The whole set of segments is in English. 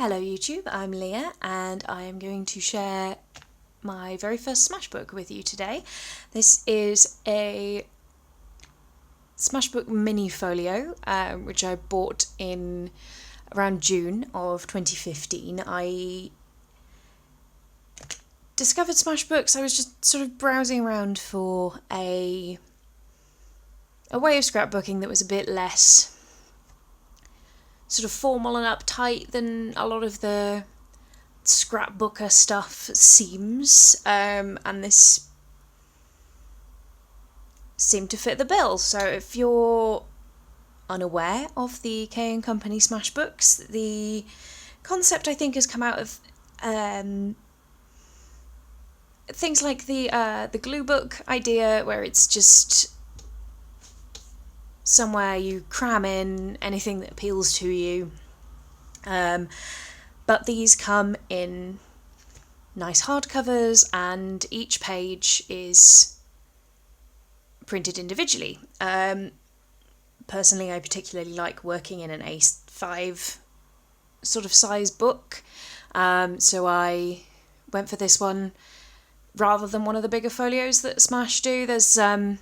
Hello YouTube, I'm Leah and I am going to share my very first Smashbook with you today. This is a Smashbook mini folio which I bought in around June of 2015. I discovered Smashbooks. I was just sort of browsing around for a way of scrapbooking that was a bit less sort of formal and uptight than a lot of the scrapbooker stuff seems, and this seemed to fit the bill. So if you're unaware of the K&Company Smashbooks, the concept I think has come out of things like the glue book idea, where it's just somewhere you cram in anything that appeals to you. But these come in nice hardcovers and each page is printed individually. Personally, I particularly like working in an A5 sort of size book, so I went for this one rather than one of the bigger folios that Smash do. There's that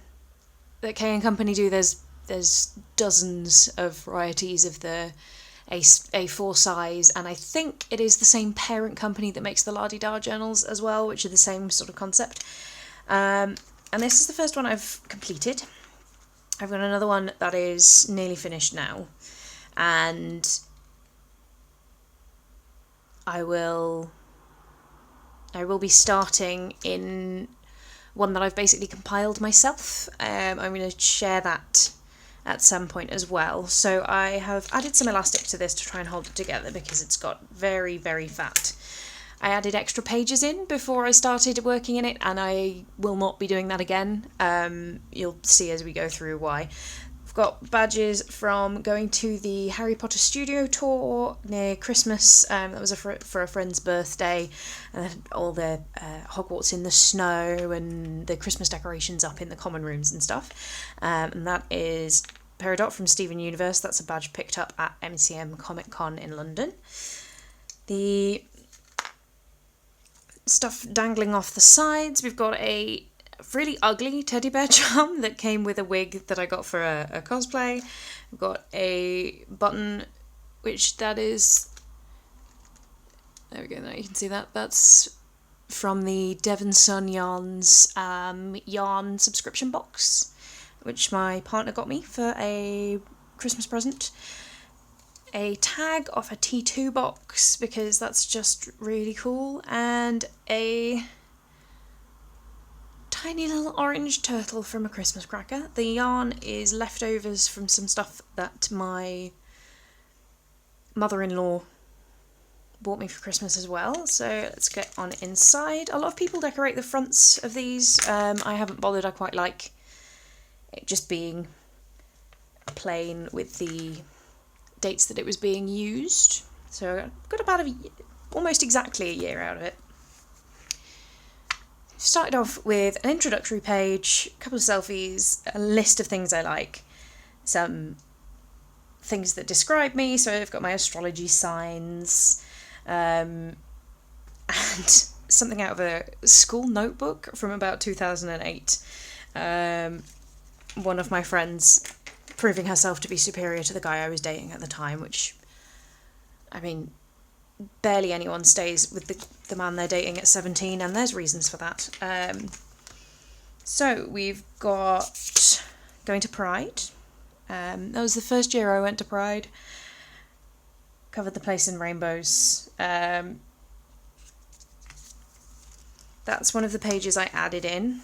K&Company do. There's dozens of varieties of the A4 size, and I think it is the same parent company that makes the La-Di-Da journals as well, which are the same sort of concept. And this is the first one I've completed. I've got another one that is nearly finished now, and I will be starting in one that I've basically compiled myself. I'm going to share that at some point as well. So I have added some elastic to this to try and hold it together because it's got very, very fat. I added extra pages in before I started working in it, and I will not be doing that again. You'll see as we go through why. I've got badges from going to the Harry Potter studio tour near Christmas. That was for a friend's birthday, and all the Hogwarts in the snow and the Christmas decorations up in the common rooms and stuff. And that is Peridot from Steven Universe. That's a badge picked up at MCM Comic Con in London. The stuff dangling off the sides, we've got a really ugly teddy bear charm that came with a wig that I got for a cosplay. We've got a button, which that is, there we go, now you can see that, that's from the Devon Sun Yarns yarn subscription box, which my partner got me for a Christmas present. A tag off a T2 box because that's just really cool, and a tiny little orange turtle from a Christmas cracker. The yarn is leftovers from some stuff that my mother-in-law bought me for Christmas as well. So let's get on inside. A lot of people decorate the fronts of these. I haven't bothered. I quite like it just being plain with the dates that it was being used. So I got about almost exactly a year out of it. Started off with an introductory page, a couple of selfies, a list of things I like, some things that describe me. So I've got my astrology signs, and something out of a school notebook from about 2008. One of my friends proving herself to be superior to the guy I was dating at the time, which, I mean, barely anyone stays with the man they're dating at 17, and there's reasons for that. So we've got going to Pride. That was the first year I went to Pride. Covered the place in rainbows. That's one of the pages I added in,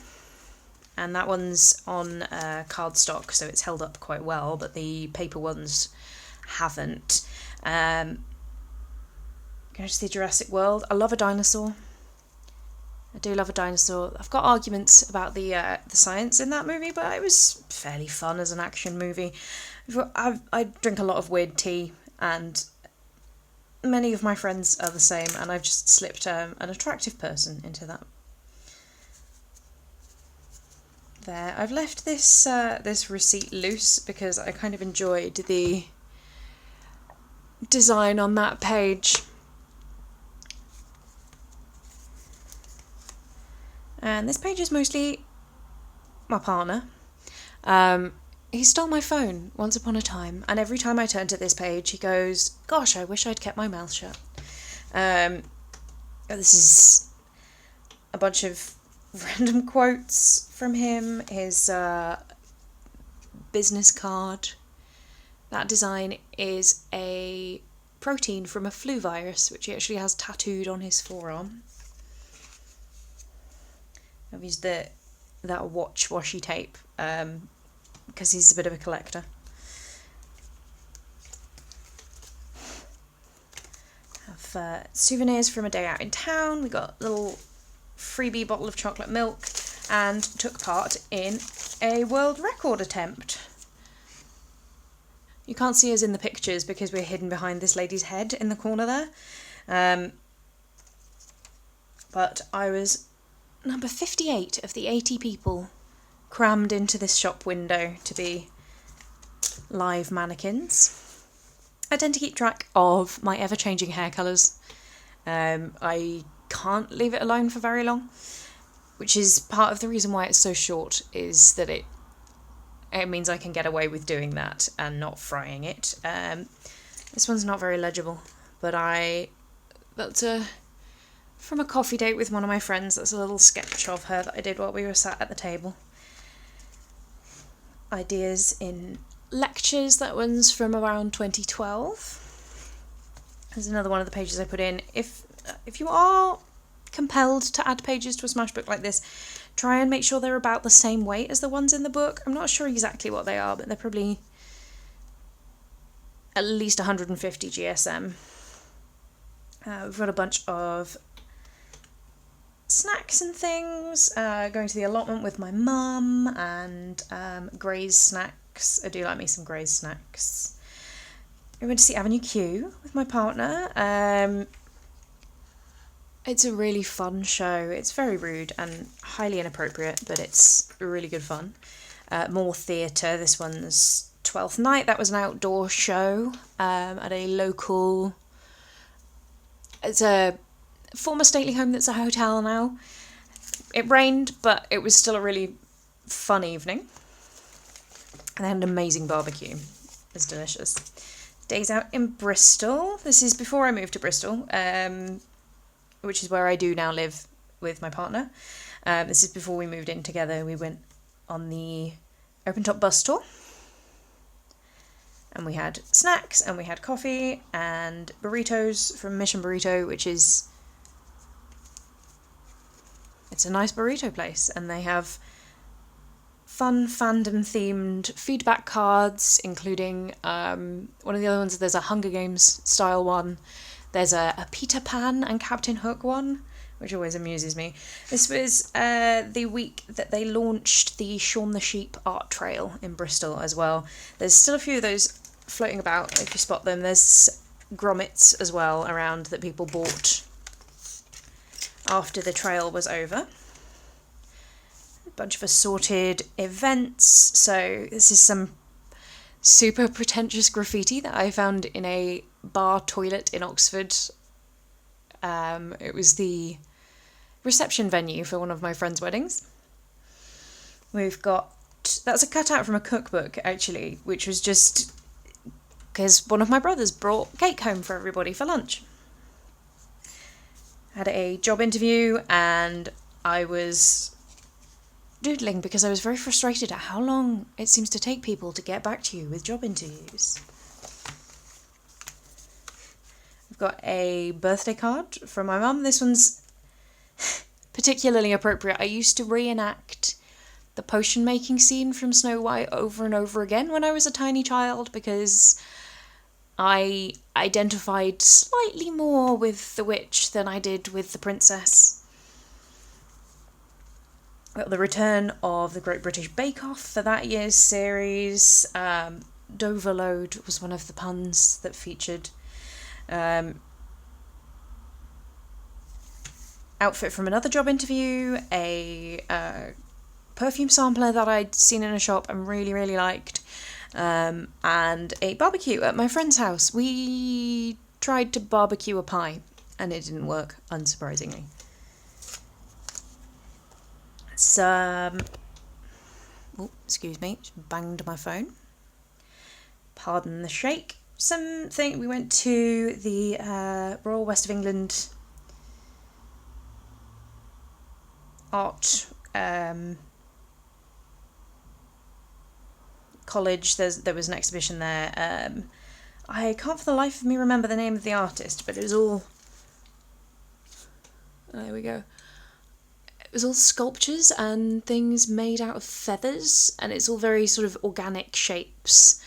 and that one's on cardstock, so it's held up quite well, but the paper ones haven't. Go to the Jurassic World. I love a dinosaur. I do love a dinosaur. I've got arguments about the science in that movie, but it was fairly fun as an action movie. I drink a lot of weird tea, and many of my friends are the same, and I've just slipped an attractive person into that. There, I've left this this receipt loose because I kind of enjoyed the design on that page. And this page is mostly my partner. He stole my phone once upon a time, and every time I turn to this page, he goes, "Gosh, I wish I'd kept my mouth shut." This is a bunch of random quotes from him. His business card. That design is a protein from a flu virus, which he actually has tattooed on his forearm. I've used that watch washi tape because he's a bit of a collector. Have souvenirs from a day out in town. We got a little freebie bottle of chocolate milk and took part in a world record attempt. You can't see us in the pictures because we're hidden behind this lady's head in the corner there. But I was number 58 of the 80 people crammed into this shop window to be live mannequins. I tend to keep track of my ever-changing hair colours. I can't leave it alone for very long, which is part of the reason why it's so short, is that it means I can get away with doing that and not frying it. This one's not very legible, but that's from a coffee date with one of my friends. That's a little sketch of her that I did while we were sat at the table. Ideas in lectures, that one's from around 2012. There's another one of the pages I put in. If you are compelled to add pages to a Smashbook like this, try and make sure they're about the same weight as the ones in the book. I'm not sure exactly what they are, but they're probably at least 150 GSM. We've got a bunch of snacks and things, going to the allotment with my mum, and Gray's snacks. I do like me some Gray's snacks. We went to see Avenue Q with my partner. It's a really fun show. It's very rude and highly inappropriate, but it's really good fun. More theatre. This one's 12th Night. That was an outdoor show at a local... It's a former stately home that's a hotel now. It rained, but it was still a really fun evening. And they had an amazing barbecue. It was delicious. Days out in Bristol. This is before I moved to Bristol, which is where I do now live with my partner. This is before we moved in together. We went on the open top bus tour. And we had snacks, and we had coffee, and burritos from Mission Burrito, which is... It's a nice burrito place, and they have fun fandom-themed feedback cards, including one of the other ones, there's a Hunger Games style one. There's a Peter Pan and Captain Hook one, which always amuses me. This was the week that they launched the Shaun the Sheep art trail in Bristol as well. There's still a few of those floating about if you spot them. There's grommets as well around that people bought after the trail was over. A bunch of assorted events. So this is some super pretentious graffiti that I found in a bar toilet in Oxford. It was the reception venue for one of my friend's weddings. We've got... That's a cutout from a cookbook, actually, which was just... because one of my brothers brought cake home for everybody for lunch. Had a job interview, and I was doodling because I was very frustrated at how long it seems to take people to get back to you with job interviews. I've got a birthday card from my mum. This one's particularly appropriate. I used to reenact the potion making scene from Snow White over and over again when I was a tiny child, because I identified slightly more with the witch than I did with the princess. Got the return of the Great British Bake Off for that year's series. Doverload was one of the puns that featured. Outfit from another job interview, a perfume sampler that I'd seen in a shop and really, really liked, and a barbecue at my friend's house. We tried to barbecue a pie, and it didn't work, unsurprisingly. some... Oh, excuse me, just banged my phone. Pardon the shake. We went to the Royal West of England Art College. There was an exhibition there. I can't for the life of me remember the name of the artist, but it was all... There we go. It was all sculptures and things made out of feathers, and it's all very sort of organic shapes.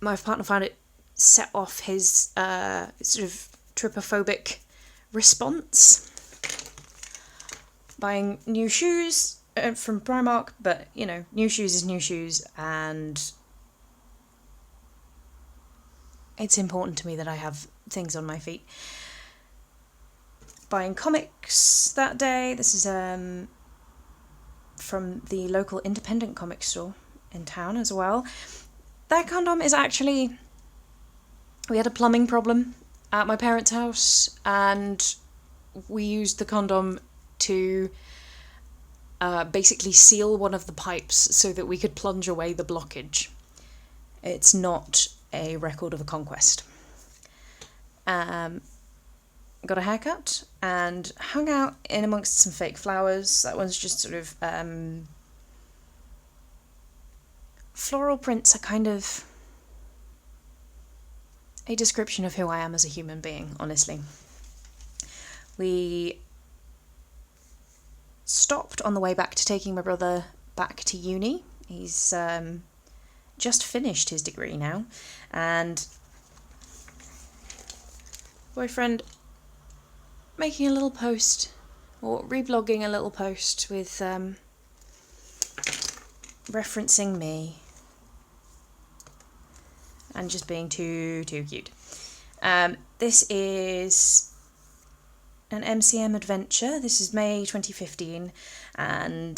My partner found it set off his sort of trypophobic response. Buying new shoes from Primark, but, you know, new shoes is new shoes, and it's important to me that I have things on my feet. Buying comics that day. This is from the local independent comic store in town as well. That condom is actually... We had a plumbing problem at my parents' house, and we used the condom to basically seal one of the pipes so that we could plunge away the blockage. It's not a record of a conquest. Got a haircut and hung out in amongst some fake flowers. That one's just sort of... floral prints are kind of a description of who I am as a human being, honestly. We stopped on the way back to taking my brother back to uni. He's just finished his degree now, and boyfriend making a little post, or reblogging a little post with referencing me and just being too cute. This is an MCM adventure. This is May 2015, and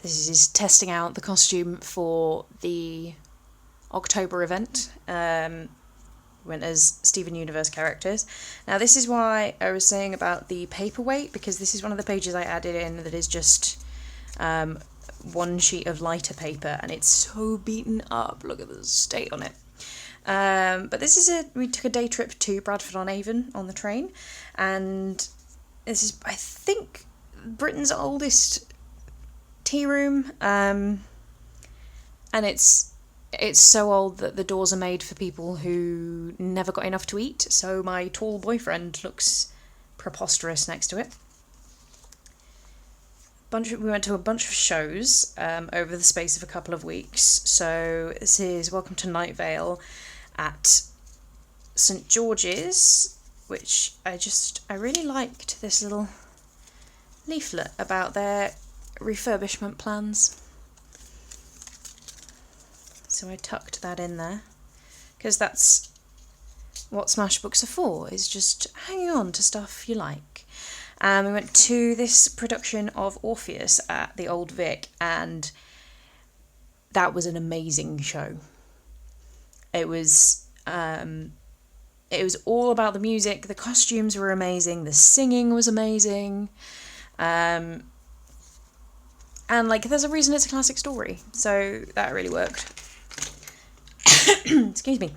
this is testing out the costume for the October event. Went as Steven Universe characters. Now this is why I was saying about the paperweight, because this is one of the pages I added in that is just one sheet of lighter paper, and it's so beaten up. Look at the state on it. But this is we took a day trip to Bradford-on-Avon on the train, and this is, I think, Britain's oldest tea room, and it's so old that the doors are made for people who never got enough to eat, so my tall boyfriend looks preposterous next to it. We went to a bunch of shows over the space of a couple of weeks. So this is Welcome to Night Vale at St George's, which I really liked this little leaflet about their refurbishment plans. So I tucked that in there, because that's what Smashbooks are for, is just hanging on to stuff you like. We went to this production of Orpheus at the Old Vic, and that was an amazing show. It was all about the music. The costumes were amazing. The singing was amazing. And there's a reason it's a classic story, so that really worked. Excuse me.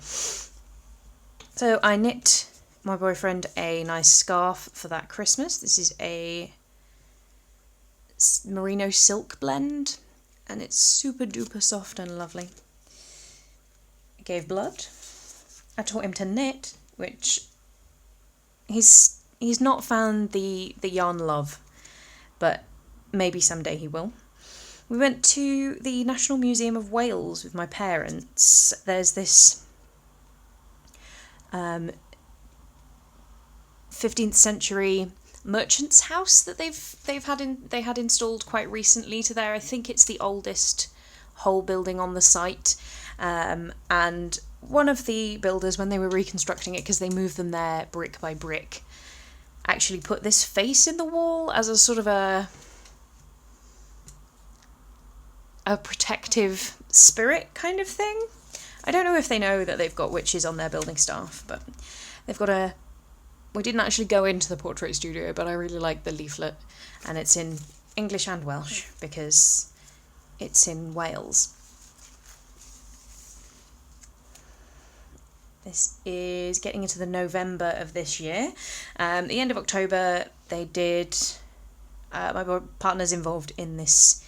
So I knit my boyfriend a nice scarf for that Christmas. This is a merino silk blend, and it's super duper soft and lovely. I gave blood. I taught him to knit, which he's not found the yarn love, but maybe someday he will. We went to the National Museum of Wales with my parents. There's this 15th century merchant's house that they had installed quite recently to there. I think it's the oldest whole building on the site, and one of the builders, when they were reconstructing it, because they moved them there brick by brick, actually put this face in the wall as a sort of a protective spirit kind of thing. I don't know if they know that they've got witches on their building staff, but they've got a we didn't actually go into the portrait studio, but I really like the leaflet, and it's in English and Welsh because it's in Wales. This is getting into the November of this year. The end of October, they did... my partner's involved in this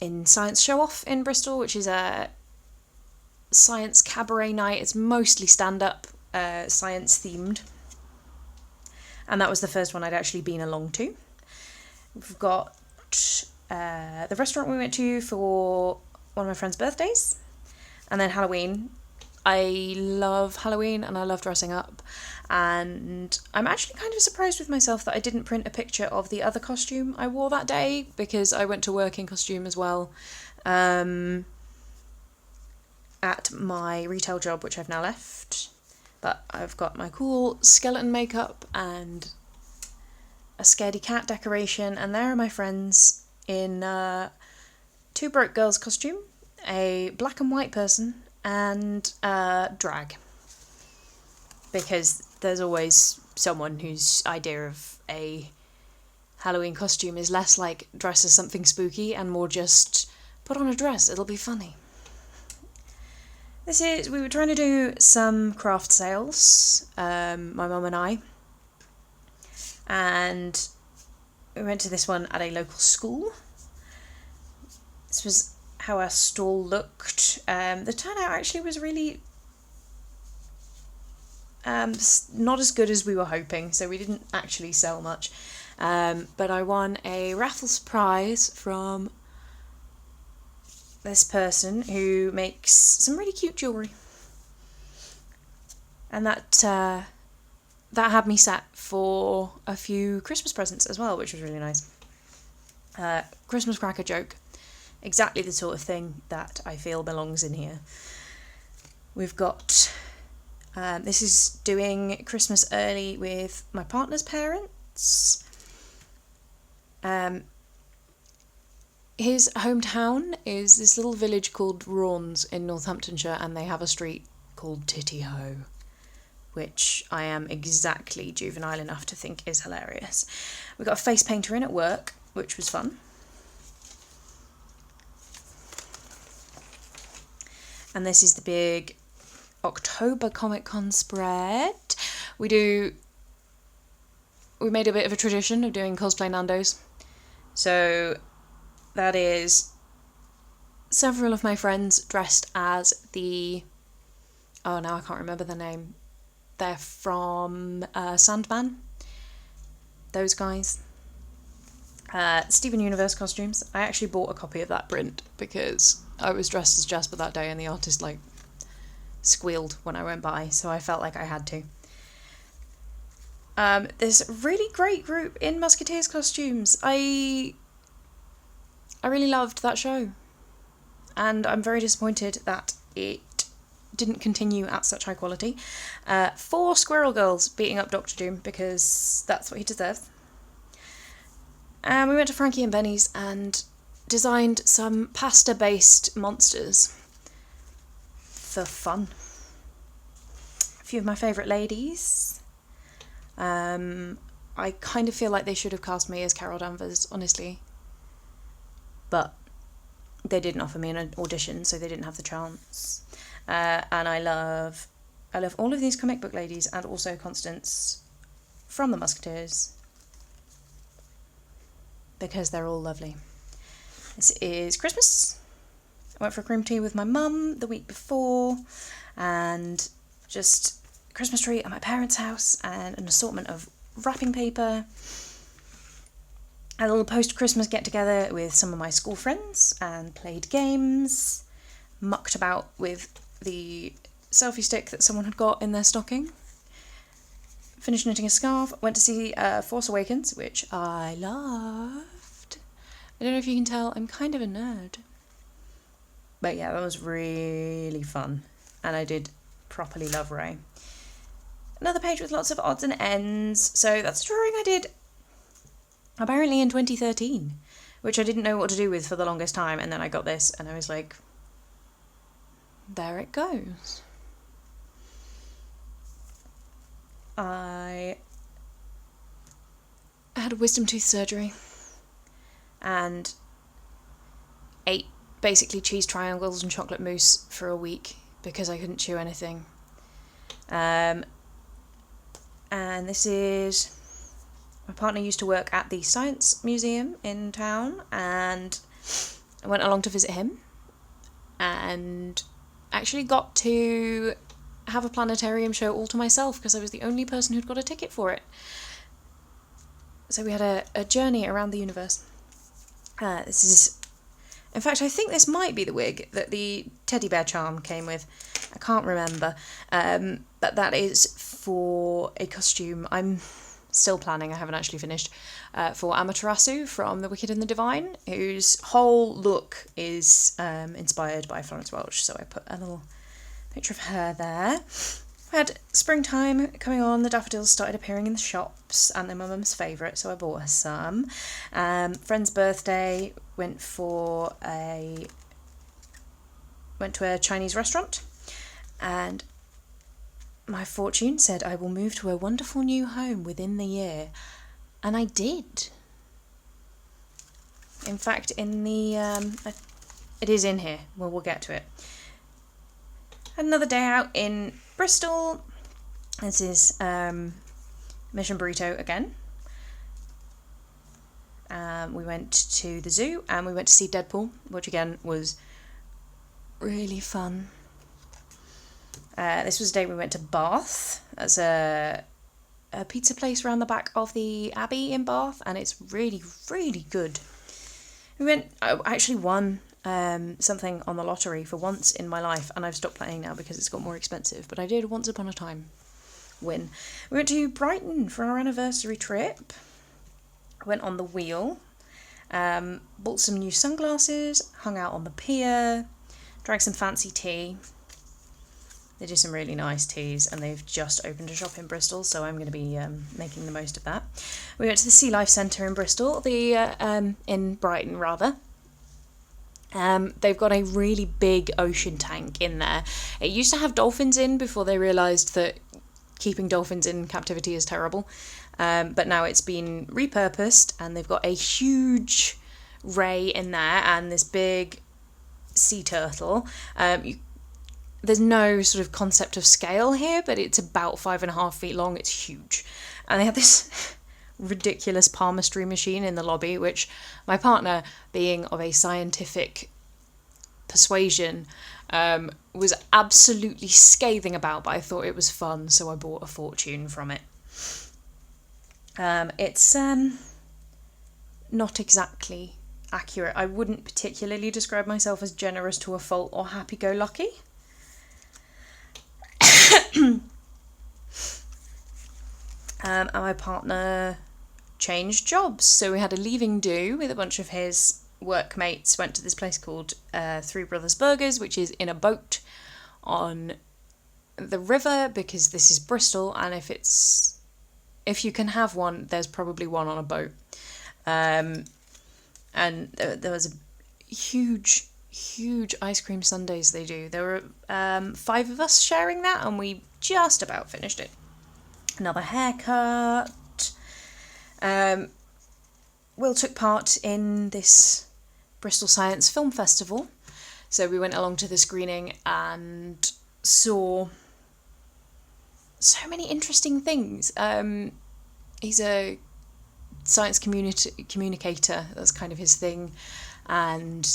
in Science Show Off in Bristol, which is a science cabaret night. It's mostly stand-up, science themed, and that was the first one I'd actually been along to. We've got the restaurant we went to for one of my friend's birthdays, and then Halloween. I love Halloween and I love dressing up, and I'm actually kind of surprised with myself that I didn't print a picture of the other costume I wore that day, because I went to work in costume as well at my retail job, which I've now left. But I've got my cool skeleton makeup and a scaredy cat decoration, and there are my friends in two broke girls costume, a black and white person, and drag, because there's always someone whose idea of a Halloween costume is less like dress as something spooky and more just put on a dress, it'll be funny. We were trying to do some craft sales, my mum and we went to this one at a local school. This was how our stall looked. The turnout actually was really not as good as we were hoping, so we didn't actually sell much. But I won a raffle prize from this person who makes some really cute jewellery. And that had me set for a few Christmas presents as well, which was really nice. Christmas cracker joke. Exactly the sort of thing that I feel belongs in here. We've got... this is doing Christmas early with my partner's parents. His hometown is this little village called Raunds in Northamptonshire, and they have a street called Titty Ho, which I am exactly juvenile enough to think is hilarious. We got a face painter in at work, which was fun. And this is the big October Comic Con spread. We made a bit of a tradition of doing cosplay Nandos. So that is several of my friends dressed as now I can't remember the name. They're from Sandman. Those guys. Steven Universe costumes. I actually bought a copy of that print because I was dressed as Jasper that day and the artist squealed when I went by, so I felt like I had to. There's a really great group in Musketeers costumes. I really loved that show, and I'm very disappointed that it didn't continue at such high quality. 4 Squirrel Girls beating up Dr. Doom, because that's what he deserves. And we went to Frankie and Benny's and designed some pasta-based monsters for fun. A few of my favourite ladies. I kind of feel like they should have cast me as Carol Danvers, honestly. But they didn't offer me an audition, so they didn't have the chance. And I love all of these comic book ladies, and also Constance from the Musketeers, because they're all lovely. This is Christmas. I went for a cream tea with my mum the week before, and just Christmas tree at my parents' house, and an assortment of wrapping paper. A little post-Christmas get-together with some of my school friends, and played games, mucked about with the selfie stick that someone had got in their stocking. Finished knitting a scarf, went to see Force Awakens, which I loved. I don't know if you can tell, I'm kind of a nerd. But yeah, that was really fun, and I did properly love Rey. Another page with lots of odds and ends, so that's a drawing I did apparently in 2013, which I didn't know what to do with for the longest time, and then I got this, and I was like, there it goes. I had a wisdom tooth surgery and ate basically cheese triangles and chocolate mousse for a week because I couldn't chew anything. And this is... My partner used to work at the Science Museum in town, and I went along to visit him and actually got to have a planetarium show all to myself because I was the only person who'd got a ticket for it. So we had a journey around the universe. This is... In fact, I think this might be the wig that the teddy bear charm came with. I can't remember. But that is for a costume I'm still planning, I haven't actually finished, for Amaterasu from The Wicked and the Divine, whose whole look is inspired by Florence Welch. So I put a little picture of her there. I had springtime coming on, the daffodils started appearing in the shops, and they're my mum's favourite, so I bought her some. Friend's birthday, went to a Chinese restaurant, and my fortune said I will move to a wonderful new home within the year, and I did. In fact, in the it is in here. Well, we'll get to it. Another day out in Bristol. This is Mission Burrito again. We went to the zoo and we went to see Deadpool, which again was really fun. This was the day we went to Bath. That's a pizza place around the back of the Abbey in Bath, and it's really, really good. I actually won something on the lottery for once in my life, and I've stopped playing now because it's got more expensive, but I did once upon a time win. We went to Brighton for our anniversary trip. Went on the wheel, bought some new sunglasses, hung out on the pier, drank some fancy tea. They do some really nice teas, and they've just opened a shop in Bristol, so I'm going to be making the most of that. We went to the Sea Life Centre in Bristol, in Brighton rather. They've got a really big ocean tank in there. It used to have dolphins in before they realised that keeping dolphins in captivity is terrible. But now it's been repurposed, and they've got a huge ray in there and this big sea turtle. There's no sort of concept of scale here, but it's about 5.5 feet long. It's huge. And they have this ridiculous palmistry machine in the lobby, which my partner, being of a scientific persuasion, was absolutely scathing about, but I thought it was fun, so I bought a fortune from it. It's not exactly accurate. I wouldn't particularly describe myself as generous to a fault or happy-go-lucky. And my partner changed jobs, so we had a leaving do with a bunch of his workmates. Went to this place called Three Brothers Burgers, which is in a boat on the river, because this is Bristol, and if you can have one, there's probably one on a boat. And there was a huge ice cream sundaes they do. There were 5 of us sharing that, and we just about finished it. Another haircut. Will took part in this Bristol Science Film Festival, so we went along to the screening and saw so many interesting things. He's a science communicator, that's kind of his thing, and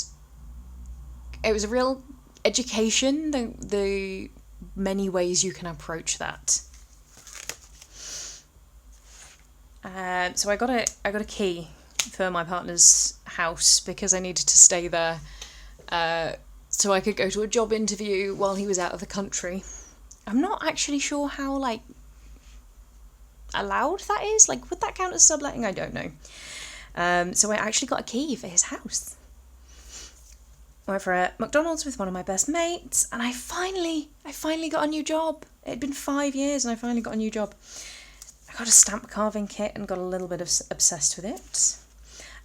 it was a real education, the many ways you can approach that. So I got a key for my partner's house because I needed to stay there so I could go to a job interview while he was out of the country. I'm not actually sure how allowed that is. Would that count as subletting? I don't know. So I actually got a key for his house. I went for a McDonald's with one of my best mates, and I finally got a new job. It had been 5 years, and I finally got a new job. I got a stamp carving kit and got a little bit obsessed with it.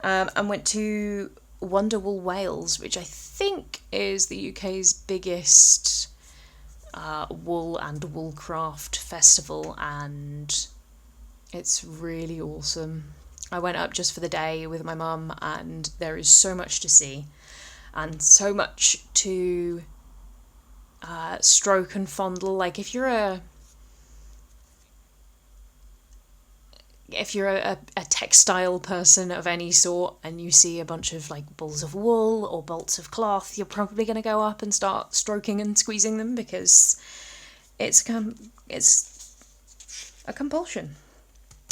And went to Wonderwall Wales, which I think is the UK's biggest wool and woolcraft festival, and it's really awesome. I went up just for the day with my mum, and there is so much to see and so much to stroke and fondle. Like if you're a textile person of any sort and you see a bunch of like balls of wool or bolts of cloth, you're probably going to go up and start stroking and squeezing them, because it's a compulsion.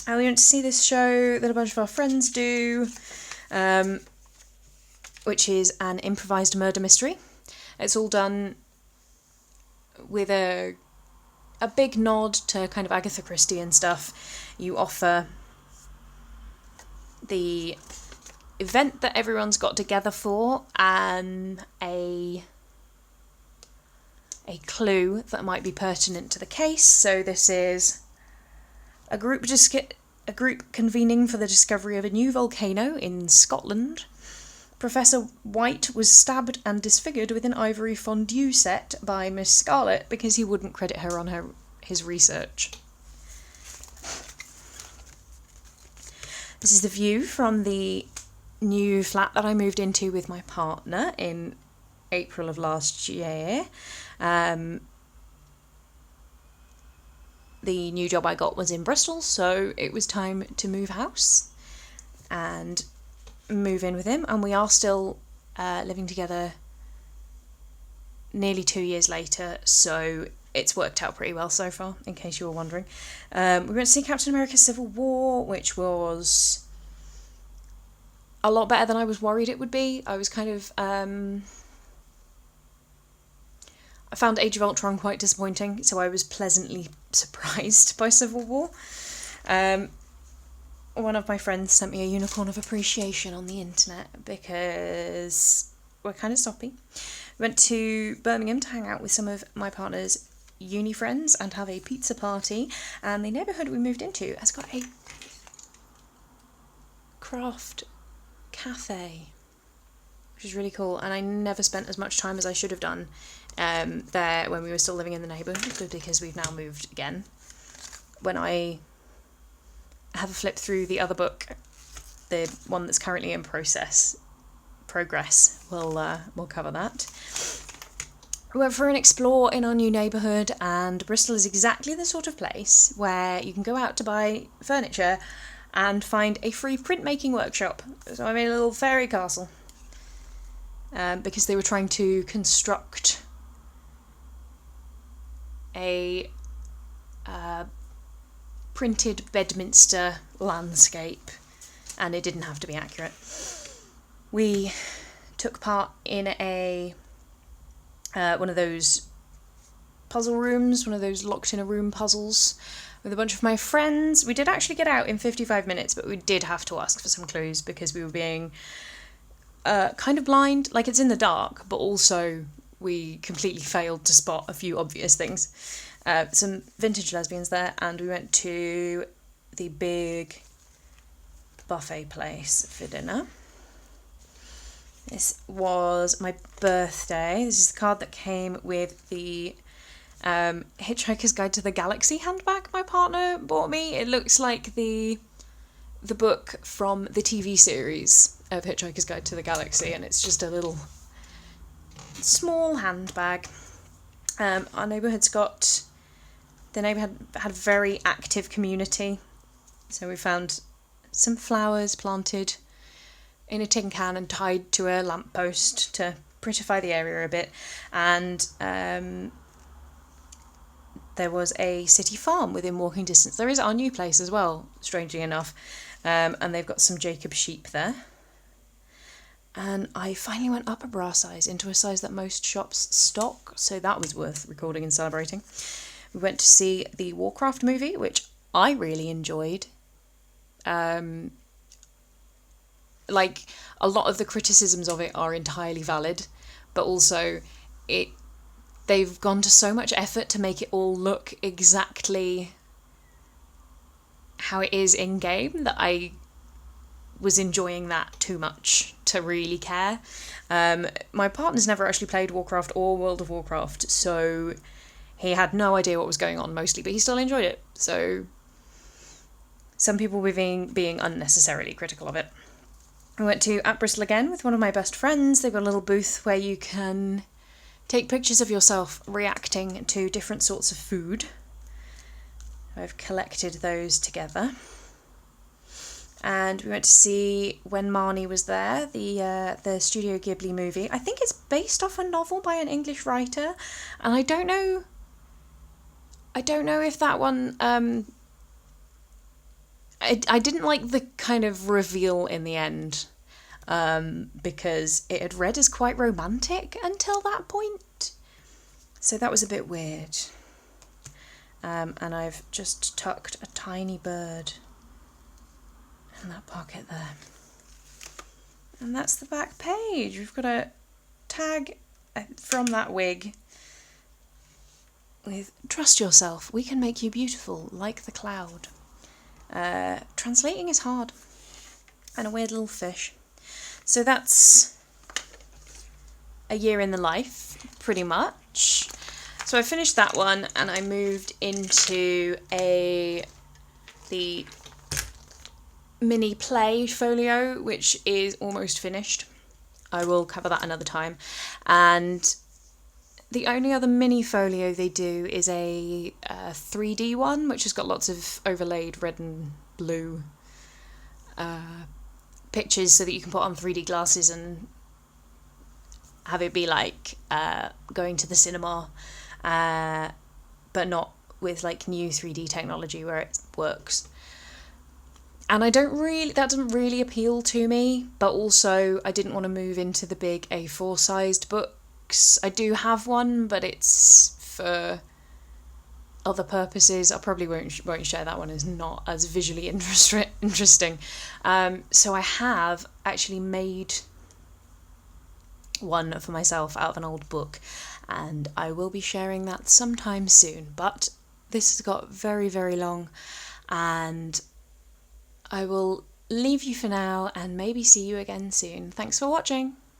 And we went to see this show that a bunch of our friends do, which is an improvised murder mystery. It's all done with a big nod to kind of Agatha Christie and stuff. You offer the event that everyone's got together for and a clue that might be pertinent to the case. So this is a group convening for the discovery of a new volcano in Scotland. Professor White was stabbed and disfigured with an ivory fondue set by Miss Scarlet because he wouldn't credit her on his research. This is the view from the new flat that I moved into with my partner in April of last year. The new job I got was in Bristol, so it was time to move house and move in with him, and we are still living together nearly 2 years later, so it's worked out pretty well so far, in case you were wondering. We went to see Captain America Civil War, which was a lot better than I was worried it would be. I was kind of... I found Age of Ultron quite disappointing, so I was pleasantly surprised by Civil War. One of my friends sent me a unicorn of appreciation on the internet because we're kind of soppy. We went to Birmingham to hang out with some of my partner's uni friends and have a pizza party, and the neighbourhood we moved into has got a craft cafe, which is really cool, and I never spent as much time as I should have done there when we were still living in the neighbourhood, because we've now moved again. When I have a flip through the other book, the one that's currently in progress, we'll cover that. We went for an explore in our new neighbourhood, and Bristol is exactly the sort of place where you can go out to buy furniture and find a free printmaking workshop. So I made a little fairy castle because they were trying to construct a printed Bedminster landscape, and it didn't have to be accurate. We took part in a one of those puzzle rooms, one of those locked in a room puzzles with a bunch of my friends. We did actually get out in 55 minutes, but we did have to ask for some clues because we were being kind of blind. Like, it's in the dark, but also we completely failed to spot a few obvious things. Some vintage lesbians there, and we went to the big buffet place for dinner. This was my birthday. This is the card that came with the Hitchhiker's Guide to the Galaxy handbag my partner bought me. It looks like the book from the TV series of Hitchhiker's Guide to the Galaxy, and it's just a little small handbag. Our neighbourhood's got... The neighbourhood had a very active community, so we found some flowers planted in a tin can and tied to a lamppost to prettify the area a bit, and there was a city farm within walking distance. There is our new place as well, strangely enough, and they've got some Jacob sheep there. And I finally went up a bra size into a size that most shops stock, so that was worth recording and celebrating. We went to see the Warcraft movie, which I really enjoyed. Like, a lot of the criticisms of it are entirely valid, but also they've gone to so much effort to make it all look exactly how it is in game that I was enjoying that too much to really care. My partner's never actually played Warcraft or World of Warcraft, so He had no idea what was going on mostly, but he still enjoyed it. So some people were being unnecessarily critical of it. I went to At Bristol again with one of my best friends. They've got a little booth where you can take pictures of yourself reacting to different sorts of food. I've collected those together. And we went to see When Marnie Was There, the Studio Ghibli movie. I think it's based off a novel by an English writer, and I don't know if that one I didn't like the kind of reveal in the end, because it had read as quite romantic until that point. So that was a bit weird. And I've just tucked a tiny bird in that pocket there. And that's the back page. We've got a tag from that wig with "Trust yourself, we can make you beautiful like the cloud." Translating is hard. And a weird little fish. So that's a year in the life, pretty much. So I finished that one and I moved into the mini play folio, which is almost finished. I will cover that another time. And the only other mini folio they do is a 3D one, which has got lots of overlaid red and blue pictures so that you can put on 3D glasses and have it be like going to the cinema, but not with like new 3D technology where it works. And that doesn't really appeal to me, but also I didn't want to move into the big A4 sized books. I do have one, but it's for other purposes. I probably won't share that one. It's not as visually interesting. So I have actually made one for myself out of an old book, and I will be sharing that sometime soon. But this has got very, very long, and I will leave you for now and maybe see you again soon. Thanks for watching.